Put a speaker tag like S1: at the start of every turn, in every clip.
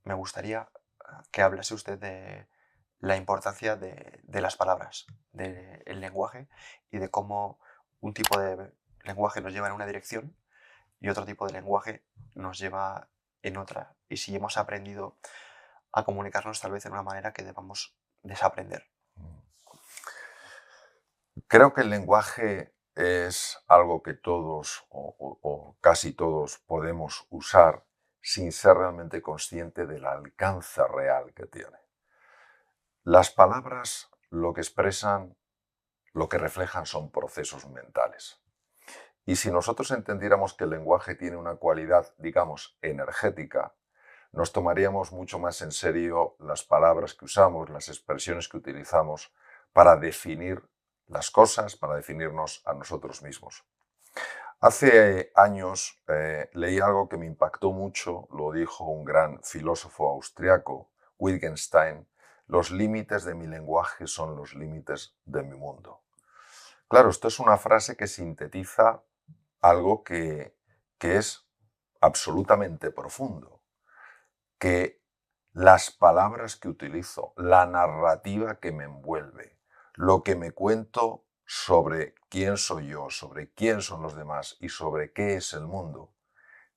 S1: me gustaría que hablase usted de la importancia de las palabras, del lenguaje y de cómo un tipo de lenguaje nos lleva en una dirección y otro tipo de lenguaje nos lleva en otra. Y si hemos aprendido a comunicarnos tal vez de una manera que debamos desaprender.
S2: Creo que el lenguaje es algo que todos o casi todos podemos usar sin ser realmente consciente del alcance real que tiene. Las palabras lo que expresan, lo que reflejan son procesos mentales. Y si nosotros entendiéramos que el lenguaje tiene una cualidad, digamos, energética, nos tomaríamos mucho más en serio las palabras que usamos, las expresiones que utilizamos para definir las cosas, para definirnos a nosotros mismos. Hace años leí algo que me impactó mucho, lo dijo un gran filósofo austriaco, Wittgenstein: los límites de mi lenguaje son los límites de mi mundo. Claro, esto es una frase que sintetiza algo que es absolutamente profundo, que las palabras que utilizo, la narrativa que me envuelve, lo que me cuento sobre quién soy yo, sobre quién son los demás y sobre qué es el mundo,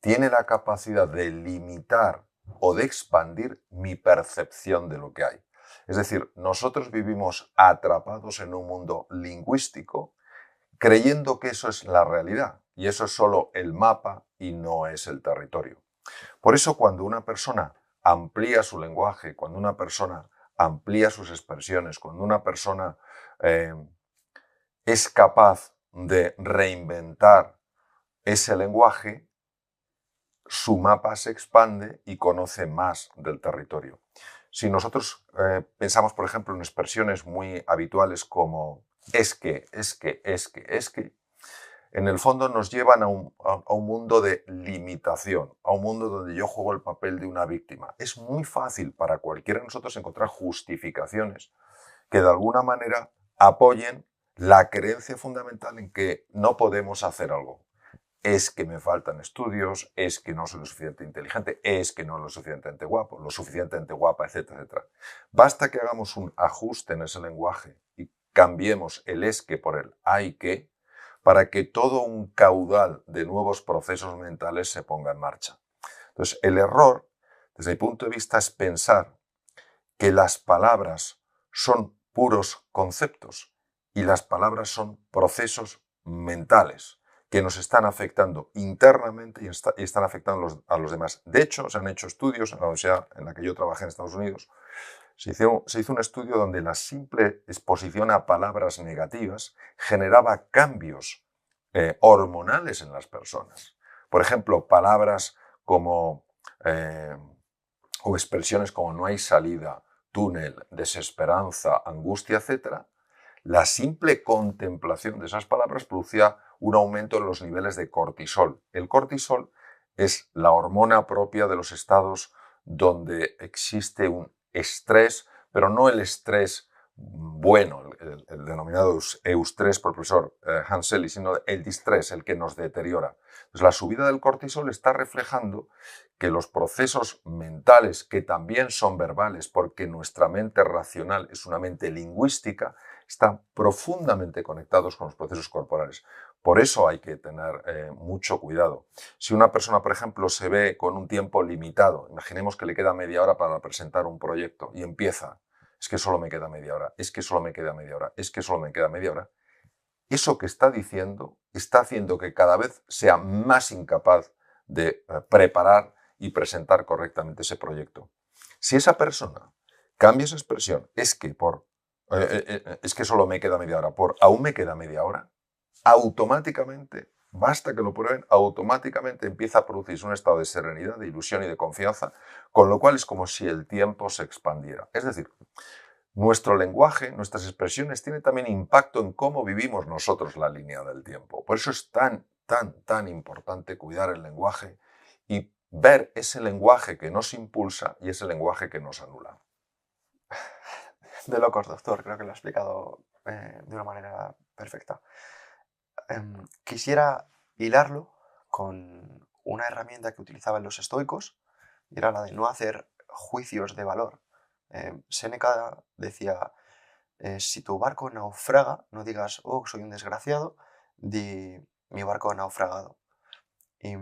S2: tiene la capacidad de limitar o de expandir mi percepción de lo que hay. Es decir, nosotros vivimos atrapados en un mundo lingüístico creyendo que eso es la realidad y eso es solo el mapa y no es el territorio. Por eso cuando una persona amplía su lenguaje, cuando una persona amplía sus expresiones, cuando una persona eh, es capaz de reinventar ese lenguaje, su mapa se expande y conoce más del territorio. Si nosotros pensamos, por ejemplo, en expresiones muy habituales como es que, en el fondo nos llevan a un mundo de limitación, a un mundo donde yo juego el papel de una víctima. Es muy fácil para cualquiera de nosotros encontrar justificaciones que de alguna manera apoyen la creencia fundamental en que no podemos hacer algo. Es que me faltan estudios, es que no soy lo suficientemente inteligente, es que no soy lo suficientemente guapo, lo suficientemente guapa, etcétera, etcétera. Basta que hagamos un ajuste en ese lenguaje y cambiemos el es que por el hay que, para que todo un caudal de nuevos procesos mentales se ponga en marcha. Entonces, el error, desde mi punto de vista, es pensar que las palabras son puros conceptos y las palabras son procesos mentales que nos están afectando internamente y están afectando a los demás. De hecho, se han hecho estudios en la universidad en la que yo trabajé en Estados Unidos. Se hizo un estudio donde la simple exposición a palabras negativas generaba cambios hormonales en las personas. Por ejemplo, palabras como o expresiones como no hay salida, túnel, desesperanza, angustia, etc., la simple contemplación de esas palabras producía un aumento en los niveles de cortisol. El cortisol es la hormona propia de los estados donde existe un estrés, pero no el estrés bueno, el denominado eustrés por el profesor Hanseli, sino el distrés, el que nos deteriora. Entonces, la subida del cortisol está reflejando que los procesos mentales, que también son verbales, porque nuestra mente racional es una mente lingüística, están profundamente conectados con los procesos corporales. Por eso hay que tener mucho cuidado. Si una persona, por ejemplo, se ve con un tiempo limitado, imaginemos que le queda media hora para presentar un proyecto y empieza, es que solo me queda media hora, es que solo me queda media hora, es que solo me queda media hora, eso que está diciendo está haciendo que cada vez sea más incapaz de preparar y presentar correctamente ese proyecto. Si esa persona cambia esa expresión, es que solo me queda media hora, por aún me queda media hora, automáticamente, basta que lo prueben, automáticamente empieza a producirse un estado de serenidad, de ilusión y de confianza, con lo cual es como si el tiempo se expandiera. Es decir, nuestro lenguaje, nuestras expresiones tienen también impacto en cómo vivimos nosotros la línea del tiempo. Por eso es tan importante cuidar el lenguaje y ver ese lenguaje que nos impulsa y ese lenguaje que nos anula.
S1: De locos, doctor, creo que lo ha explicado de una manera perfecta. Quisiera hilarlo con una herramienta que utilizaban los estoicos, y era la de no hacer juicios de valor. Séneca decía, si tu barco naufraga, no digas, oh, soy un desgraciado, di, mi barco ha naufragado. Y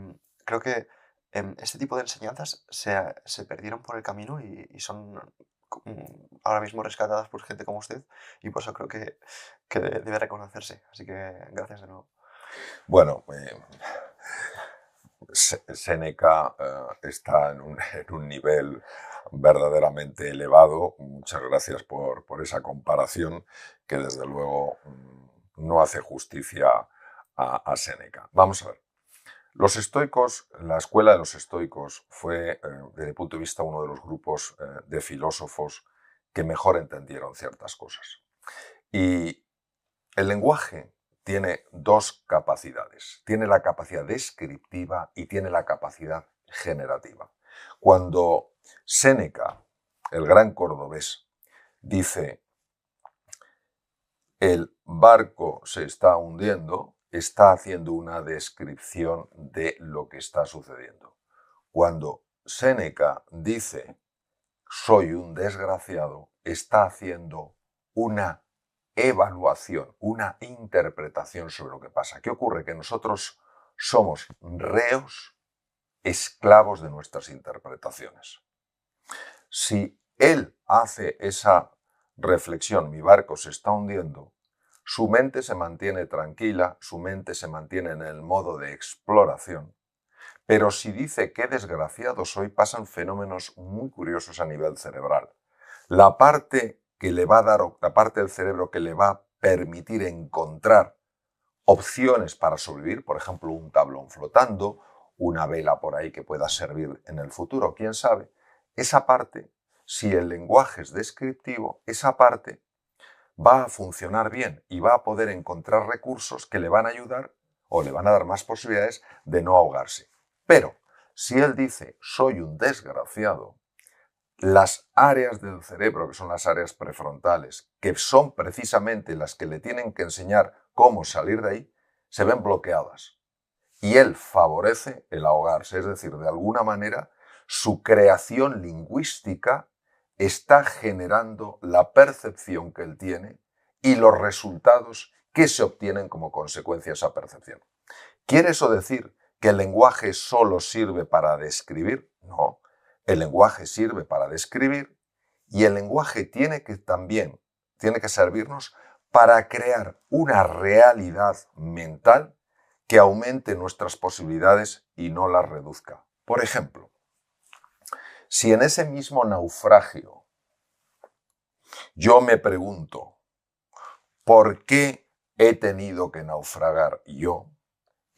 S1: creo que este tipo de enseñanzas se perdieron por el camino y son ahora mismo rescatadas por gente como usted, y por eso creo que debe reconocerse. Así que gracias de nuevo.
S2: Bueno, Séneca está en un nivel verdaderamente elevado. Muchas gracias por esa comparación que desde luego no hace justicia a Séneca. Vamos a ver. Los estoicos, la escuela de los estoicos fue, desde mi punto de vista, uno de los grupos de filósofos que mejor entendieron ciertas cosas. Y el lenguaje tiene dos capacidades. Tiene la capacidad descriptiva y tiene la capacidad generativa. Cuando Séneca, el gran cordobés, dice el barco se está hundiendo, está haciendo una descripción de lo que está sucediendo. Cuando Séneca dice soy un desgraciado, está haciendo una evaluación, una interpretación sobre lo que pasa. ¿Qué ocurre? Que nosotros somos reos, esclavos de nuestras interpretaciones. Si él hace esa reflexión, mi barco se está hundiendo, su mente se mantiene tranquila, su mente se mantiene en el modo de exploración, pero si dice qué desgraciado soy, pasan fenómenos muy curiosos a nivel cerebral. La parte que le va a dar, la parte del cerebro que le va a permitir encontrar opciones para sobrevivir, por ejemplo, un tablón flotando, una vela por ahí que pueda servir en el futuro, quién sabe. Esa parte, si el lenguaje es descriptivo, esa parte va a funcionar bien y va a poder encontrar recursos que le van a ayudar o le van a dar más posibilidades de no ahogarse. Pero si él dice soy un desgraciado, las áreas del cerebro, que son las áreas prefrontales, que son precisamente las que le tienen que enseñar cómo salir de ahí, se ven bloqueadas. Y él favorece el ahogarse, es decir, de alguna manera su creación lingüística está generando la percepción que él tiene y los resultados que se obtienen como consecuencia de esa percepción. ¿Quiere eso decir que el lenguaje solo sirve para describir? No. El lenguaje sirve para describir y el lenguaje tiene que servirnos para crear una realidad mental que aumente nuestras posibilidades y no las reduzca. Por ejemplo, si en ese mismo naufragio yo me pregunto ¿por qué he tenido que naufragar yo?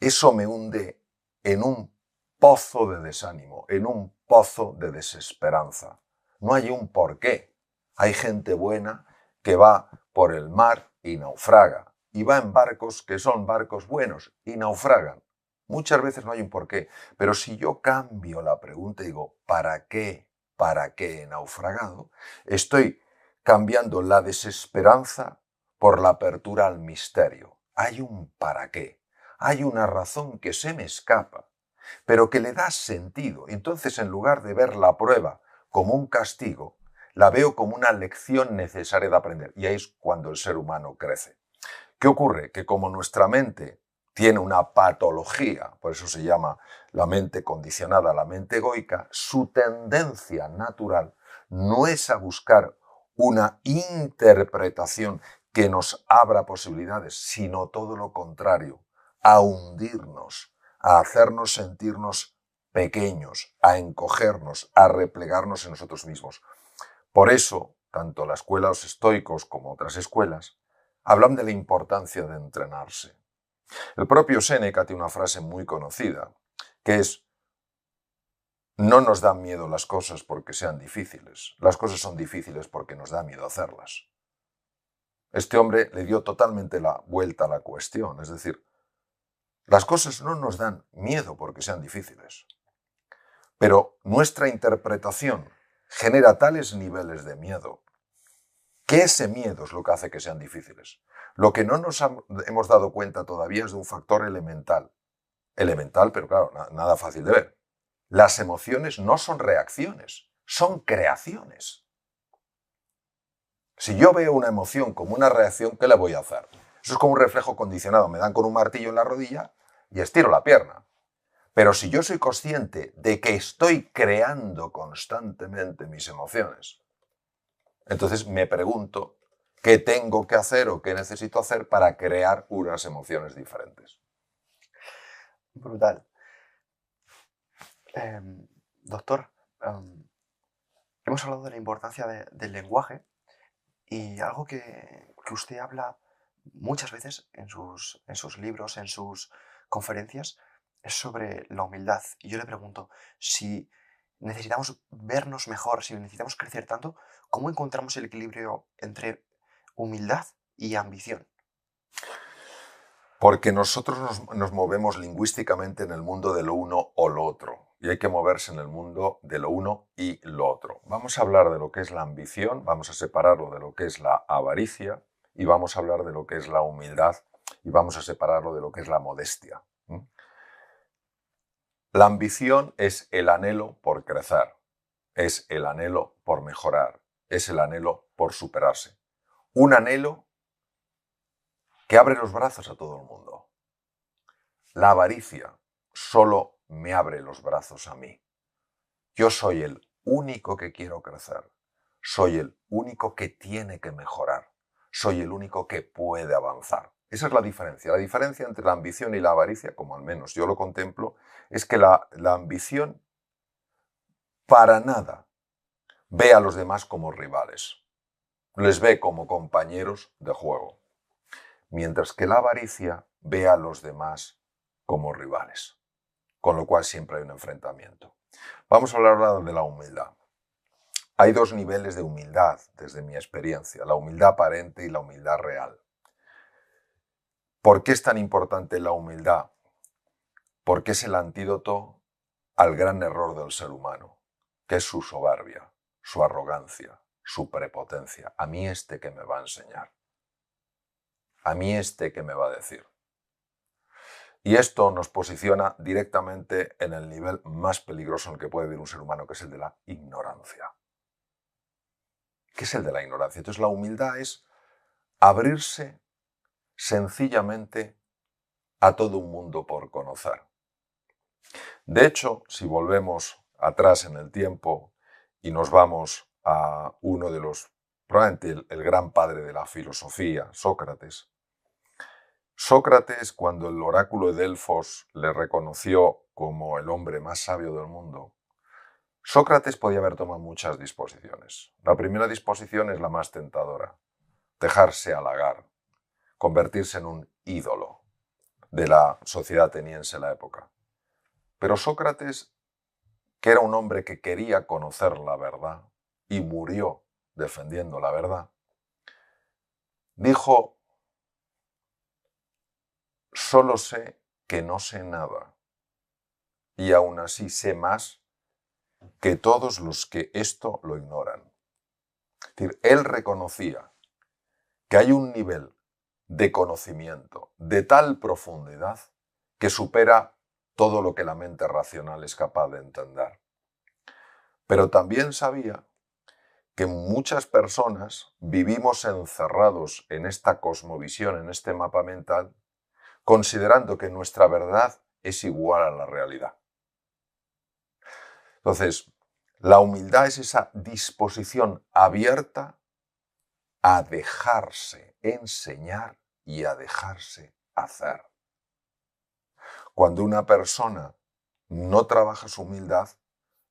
S2: Eso me hunde en un pozo de desánimo, en un pozo de desesperanza. No hay un porqué. Hay gente buena que va por el mar y naufraga, y va en barcos que son barcos buenos y naufragan. Muchas veces no hay un porqué, pero si yo cambio la pregunta y digo, ¿para qué? ¿Para qué he naufragado? Estoy cambiando la desesperanza por la apertura al misterio. Hay un para qué. Hay una razón que se me escapa, pero que le da sentido. Entonces, en lugar de ver la prueba como un castigo, la veo como una lección necesaria de aprender. Y ahí es cuando el ser humano crece. ¿Qué ocurre? Que como nuestra mente tiene una patología, por eso se llama la mente condicionada, la mente egoica, su tendencia natural no es a buscar una interpretación que nos abra posibilidades, sino todo lo contrario, a hundirnos, a hacernos sentirnos pequeños, a encogernos, a replegarnos en nosotros mismos. Por eso, tanto la escuela de los estoicos como otras escuelas hablan de la importancia de entrenarse. El propio Séneca tiene una frase muy conocida, que es: no nos dan miedo las cosas porque sean difíciles, las cosas son difíciles porque nos da miedo hacerlas. Este hombre le dio totalmente la vuelta a la cuestión, es decir, las cosas no nos dan miedo porque sean difíciles, pero nuestra interpretación genera tales niveles de miedo que ese miedo es lo que hace que sean difíciles. Lo que no nos hemos dado cuenta todavía es de un factor elemental. Elemental, pero claro, nada fácil de ver. Las emociones no son reacciones. son creaciones. Si yo veo una emoción como una reacción, ¿qué le voy a hacer? Eso es como un reflejo condicionado. Me dan con un martillo en la rodilla y estiro la pierna. Pero si yo soy consciente de que estoy creando constantemente mis emociones, entonces me pregunto qué tengo que hacer o qué necesito hacer para crear unas emociones diferentes.
S1: Brutal. Doctor, hemos hablado de la importancia del lenguaje y algo que usted habla muchas veces en sus libros, en sus conferencias, es sobre la humildad. Y yo le pregunto, si necesitamos vernos mejor, si necesitamos crecer tanto, ¿cómo encontramos el equilibrio entre humildad y ambición?
S2: Porque nosotros nos movemos lingüísticamente en el mundo de lo uno o lo otro. Y hay que moverse en el mundo de lo uno y lo otro. Vamos a hablar de lo que es la ambición, vamos a separarlo de lo que es la avaricia y vamos a hablar de lo que es la humildad y vamos a separarlo de lo que es la modestia. La ambición es el anhelo por crecer, es el anhelo por mejorar, es el anhelo por superarse. Un anhelo que abre los brazos a todo el mundo. La avaricia solo me abre los brazos a mí. Yo soy el único que quiero crecer. Soy el único que tiene que mejorar. Soy el único que puede avanzar. Esa es la diferencia. La diferencia entre la ambición y la avaricia, como al menos yo lo contemplo, es que la ambición para nada ve a los demás como rivales. Les ve como compañeros de juego. Mientras que la avaricia ve a los demás como rivales. Con lo cual siempre hay un enfrentamiento. Vamos a hablar ahora de la humildad. Hay dos niveles de humildad desde mi experiencia, la humildad aparente y la humildad real. ¿Por qué es tan importante la humildad? Porque es el antídoto al gran error del ser humano, que es su soberbia, su arrogancia, su prepotencia. A mí que me va a enseñar. A mí que me va a decir. Y esto nos posiciona directamente en el nivel más peligroso en el que puede vivir un ser humano, que es el de la ignorancia. ¿Qué es el de la ignorancia? Entonces la humildad es abrirse sencillamente a todo un mundo por conocer. De hecho, si volvemos atrás en el tiempo y nos vamos a uno de los, probablemente el gran padre de la filosofía, Sócrates. Sócrates, cuando el oráculo de Delfos le reconoció como el hombre más sabio del mundo, Sócrates podía haber tomado muchas disposiciones. La primera disposición es la más tentadora, dejarse halagar, convertirse en un ídolo de la sociedad ateniense de la época. Pero Sócrates, que era un hombre que quería conocer la verdad y murió defendiendo la verdad, dijo: solo sé que no sé nada, y aún así sé más que todos los que esto lo ignoran. Es decir, él reconocía que hay un nivel de conocimiento de tal profundidad que supera todo lo que la mente racional es capaz de entender. Pero también sabía que muchas personas vivimos encerrados en esta cosmovisión, en este mapa mental, considerando que nuestra verdad es igual a la realidad. Entonces, la humildad es esa disposición abierta a dejarse enseñar y a dejarse hacer. Cuando una persona no trabaja su humildad,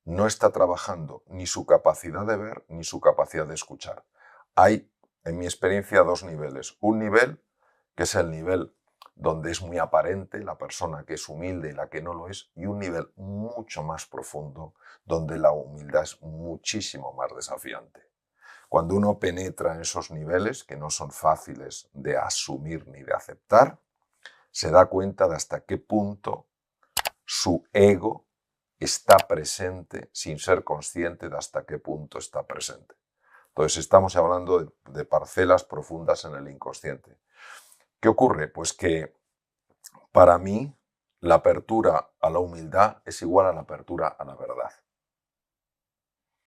S2: no está trabajando ni su capacidad de ver ni su capacidad de escuchar. Hay, en mi experiencia, dos niveles. Un nivel que es el nivel donde es muy aparente la persona que es humilde y la que no lo es, y un nivel mucho más profundo donde la humildad es muchísimo más desafiante. Cuando uno penetra en esos niveles, que no son fáciles de asumir ni de aceptar, se da cuenta de hasta qué punto su ego está presente sin ser consciente de hasta qué punto está presente. Entonces estamos hablando de parcelas profundas en el inconsciente. ¿Qué ocurre? Pues que para mí la apertura a la humildad es igual a la apertura a la verdad.